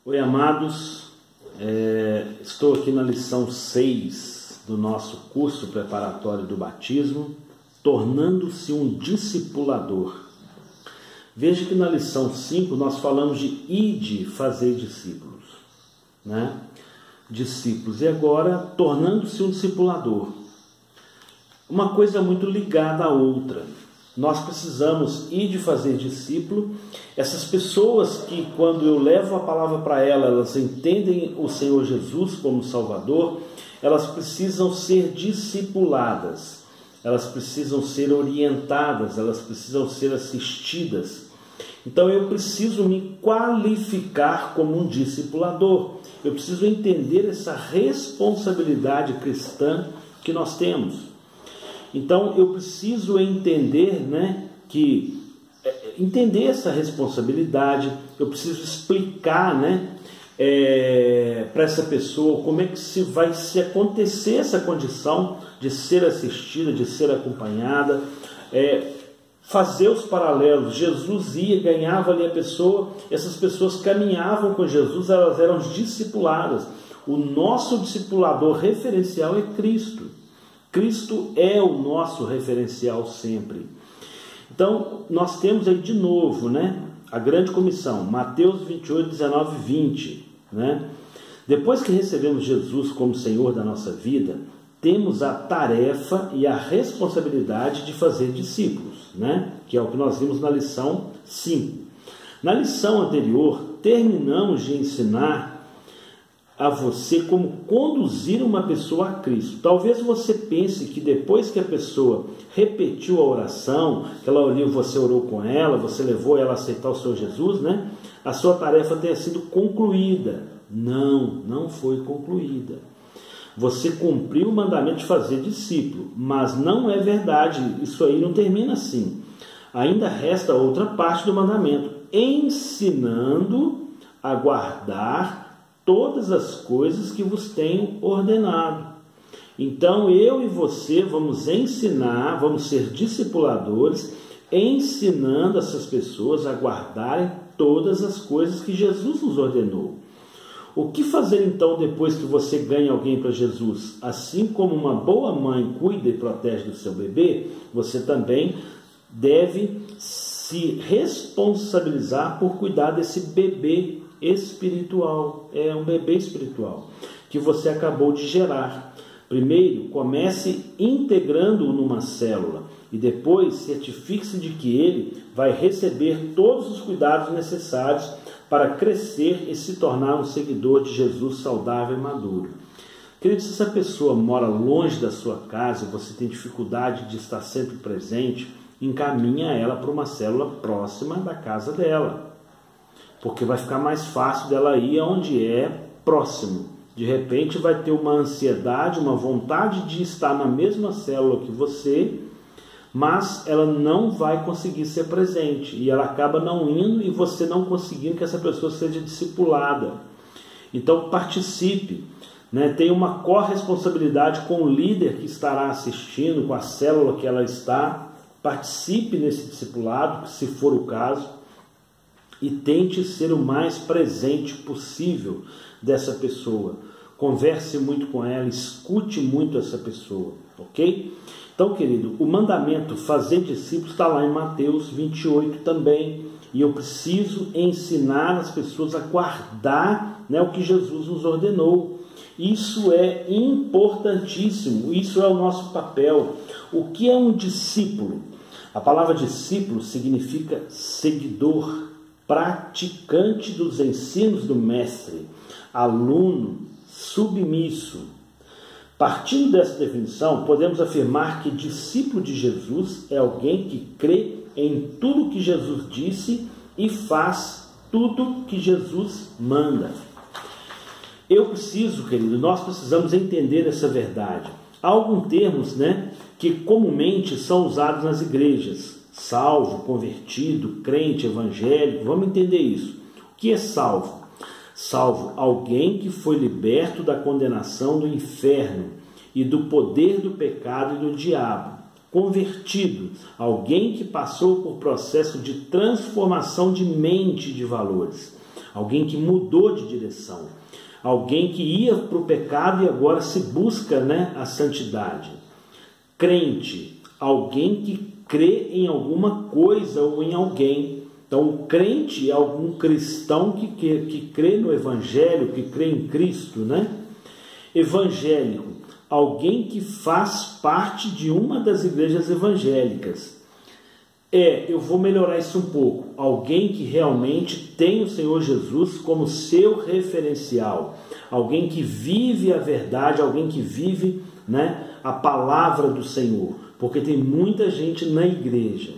Oi, amados, estou aqui na lição 6 do nosso curso preparatório do batismo, tornando-se um discipulador. Veja que na lição 5 nós falamos de ide fazer discípulos, né? Discípulos, e agora tornando-se um discipulador. Uma coisa muito ligada à outra. Nós precisamos ir de fazer discípulo. Essas pessoas que, quando eu levo a palavra para elas entendem o Senhor Jesus como Salvador, elas precisam ser discipuladas, elas precisam ser orientadas, elas precisam ser assistidas. Então eu preciso me qualificar como um discipulador. Eu preciso entender essa responsabilidade cristã que nós temos. Então eu preciso entender, entender essa responsabilidade. Eu preciso explicar, para essa pessoa como é que vai se acontecer essa condição de ser assistida, de ser acompanhada, fazer os paralelos. Jesus ia, ganhava ali a pessoa, essas pessoas caminhavam com Jesus, elas eram discipuladas. O nosso discipulador referencial é Cristo. Cristo é o nosso referencial sempre. Então, nós temos aí de novo, a grande comissão, Mateus 28, 19 e 20. Depois que recebemos Jesus como Senhor da nossa vida, temos a tarefa e a responsabilidade de fazer discípulos, que é o que nós vimos na lição 5. Na lição anterior, terminamos de ensinar a você como conduzir uma pessoa a Cristo. Talvez você pense que depois que a pessoa repetiu a oração, que você orou com ela, você levou ela a aceitar o Senhor Jesus, a sua tarefa tenha sido concluída. Não foi concluída. Você cumpriu o mandamento de fazer discípulo, mas não é verdade, isso aí não termina assim. Ainda resta outra parte do mandamento, ensinando a guardar todas as coisas que vos tenho ordenado. Então eu e você vamos ensinar, vamos ser discipuladores, ensinando essas pessoas a guardarem todas as coisas que Jesus nos ordenou. O que fazer então depois que você ganha alguém para Jesus? Assim como uma boa mãe cuida e protege do seu bebê, você também deve se responsabilizar por cuidar desse bebê espiritual. É um bebê espiritual que você acabou de gerar. Primeiro, comece integrando-o numa célula e depois certifique-se de que ele vai receber todos os cuidados necessários para crescer e se tornar um seguidor de Jesus saudável e maduro. Querido, se essa pessoa mora longe da sua casa e você tem dificuldade de estar sempre presente, encaminha ela para uma célula próxima da casa dela, porque vai ficar mais fácil dela ir aonde é próximo. De repente vai ter uma ansiedade, uma vontade de estar na mesma célula que você, mas ela não vai conseguir ser presente, e ela acaba não indo e você não conseguindo que essa pessoa seja discipulada. Então participe, tenha uma corresponsabilidade com o líder que estará assistindo, com a célula que ela está. Participe nesse discipulado, se for o caso, e tente ser o mais presente possível dessa pessoa. Converse muito com ela, escute muito essa pessoa, ok? Então, querido, o mandamento fazer discípulos está lá em Mateus 28 também, e eu preciso ensinar as pessoas a guardar o que Jesus nos ordenou. Isso é importantíssimo, isso é o nosso papel. O que é um discípulo? A palavra discípulo significa seguidor, praticante dos ensinos do mestre, aluno, submisso. Partindo dessa definição, podemos afirmar que discípulo de Jesus é alguém que crê em tudo que Jesus disse e faz tudo que Jesus manda. Nós precisamos entender essa verdade. Há alguns termos, que comumente são usados nas igrejas. Salvo, convertido, crente, evangélico. Vamos entender isso. O que é salvo? Salvo, alguém que foi liberto da condenação do inferno e do poder do pecado e do diabo. Convertido, alguém que passou por processo de transformação de mente e de valores. alguém que mudou de direção, alguém que ia para o pecado e agora se busca, né, a santidade. Crente, alguém que crê em alguma coisa ou em alguém. Então, o crente é algum cristão que crê no Evangelho, que crê em Cristo, né? Evangélico, alguém que faz parte de uma das igrejas evangélicas. Eu vou melhorar isso um pouco. Alguém que realmente tem o Senhor Jesus como seu referencial. Alguém que vive a verdade, alguém que vive, né, a palavra do Senhor. Porque tem muita gente na igreja,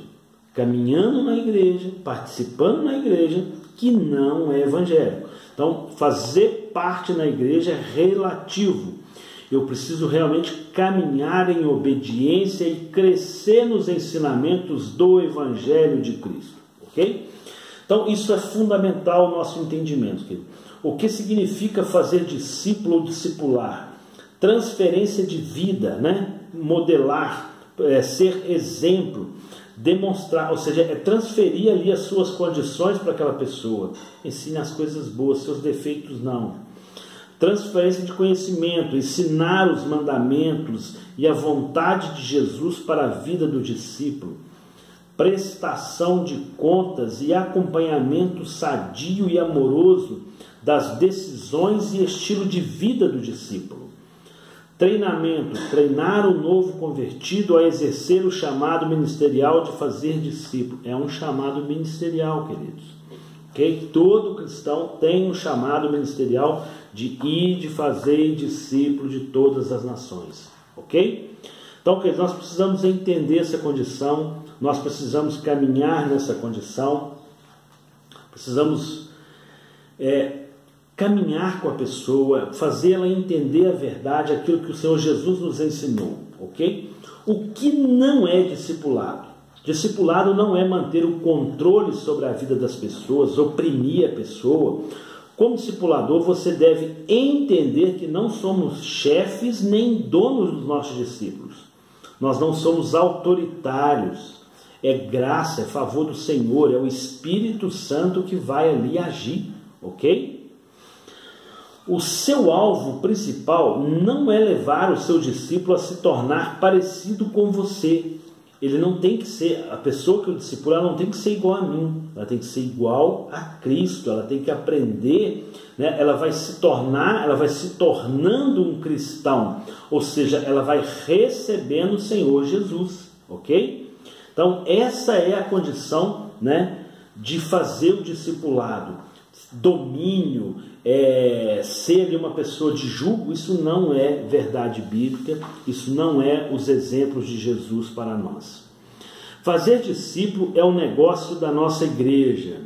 caminhando na igreja, participando na igreja, que não é evangélico. Então, fazer parte na igreja é relativo. Eu preciso realmente caminhar em obediência e crescer nos ensinamentos do Evangelho de Cristo. Ok? Então, isso é fundamental ao nosso entendimento, querido. O que significa fazer discípulo ou discipular? Transferência de vida, né? Modelar, ser exemplo, demonstrar, ou seja, transferir ali as suas condições para aquela pessoa. Ensine as coisas boas, seus defeitos não. Transferência de conhecimento, ensinar os mandamentos e a vontade de Jesus para a vida do discípulo. Prestação de contas e acompanhamento sadio e amoroso das decisões e estilo de vida do discípulo. Treinamento, treinar o novo convertido a exercer o chamado ministerial de fazer discípulo. É um chamado ministerial, queridos. Okay? Todo cristão tem um chamado ministerial de ir, de fazer discípulo de todas as nações. Ok? Então, queridos, nós precisamos entender essa condição, nós precisamos caminhar nessa condição, precisamos caminhar com a pessoa, fazê-la entender a verdade, aquilo que o Senhor Jesus nos ensinou, ok? O que não é discipulado? Discipulado não é manter o controle sobre a vida das pessoas, oprimir a pessoa. Como discipulador, você deve entender que não somos chefes nem donos dos nossos discípulos. Nós não somos autoritários. É graça, é favor do Senhor, é o Espírito Santo que vai ali agir, ok? O seu alvo principal não é levar o seu discípulo a se tornar parecido com você. Ele não tem que ser, a pessoa que eu discipulo, ela não tem que ser igual a mim, ela tem que ser igual a Cristo, ela tem que aprender, né? Ela vai se tornando um cristão, ou seja, ela vai recebendo o Senhor Jesus, ok? Então, essa é a condição, né, de fazer o discipulado. Domínio, ser uma pessoa de julgo, isso não é verdade bíblica, isso não é os exemplos de Jesus para nós. Fazer discípulo é um negócio da nossa igreja.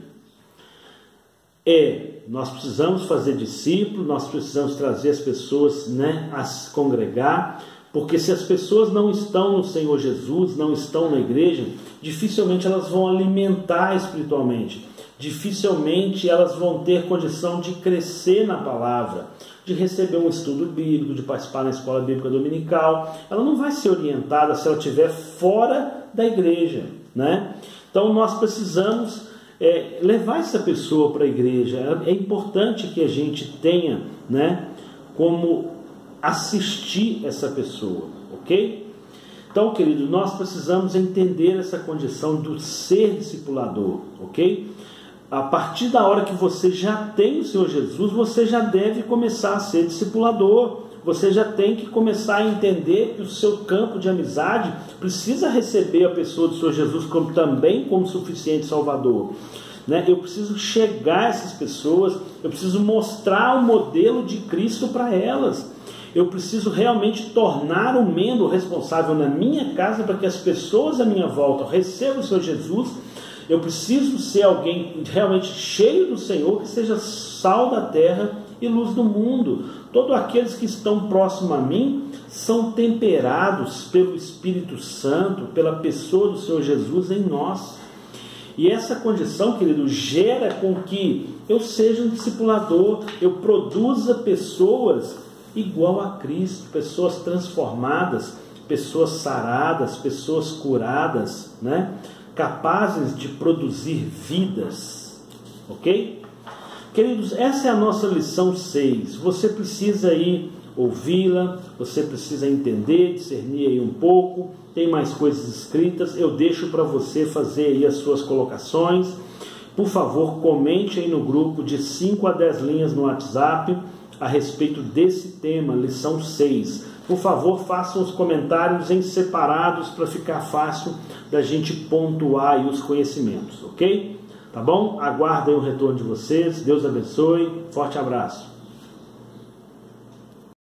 Nós precisamos fazer discípulo, nós precisamos trazer as pessoas, né, a se congregar, porque se as pessoas não estão no Senhor Jesus, não estão na igreja, dificilmente elas vão alimentar espiritualmente. Dificilmente elas vão ter condição de crescer na palavra, de receber um estudo bíblico, de participar na escola bíblica dominical. Ela não vai ser orientada se ela estiver fora da igreja, né? Então nós precisamos levar essa pessoa para a igreja. É importante que a gente tenha, né, como assistir essa pessoa, ok? Então, querido, nós precisamos entender essa condição do ser discipulador, ok? A partir da hora que você já tem o Senhor Jesus, você já deve começar a ser discipulador. Você já tem que começar a entender que o seu campo de amizade precisa receber a pessoa do Senhor Jesus também como suficiente Salvador, né? Eu preciso chegar a essas pessoas, eu preciso mostrar o modelo de Cristo para elas. Eu preciso realmente tornar o membro responsável na minha casa para que as pessoas à minha volta recebam o Senhor Jesus. Eu preciso ser alguém realmente cheio do Senhor, que seja sal da terra e luz do mundo. Todos aqueles que estão próximos a mim são temperados pelo Espírito Santo, pela pessoa do Senhor Jesus em nós. E essa condição, querido, gera com que eu seja um discipulador, eu produza pessoas igual a Cristo, pessoas transformadas, pessoas saradas, pessoas curadas, né? Capazes de produzir vidas, ok? Queridos, essa é a nossa lição 6. Você precisa aí ouvi-la, você precisa entender, discernir aí um pouco. Tem mais coisas escritas, eu deixo para você fazer aí as suas colocações. Por favor, comente aí no grupo de 5 a 10 linhas no WhatsApp a respeito desse tema, lição 6. Por favor, façam os comentários em separados para ficar fácil da gente pontuar aí os conhecimentos, ok? Tá bom? Aguardem o retorno de vocês. Deus abençoe. Forte abraço.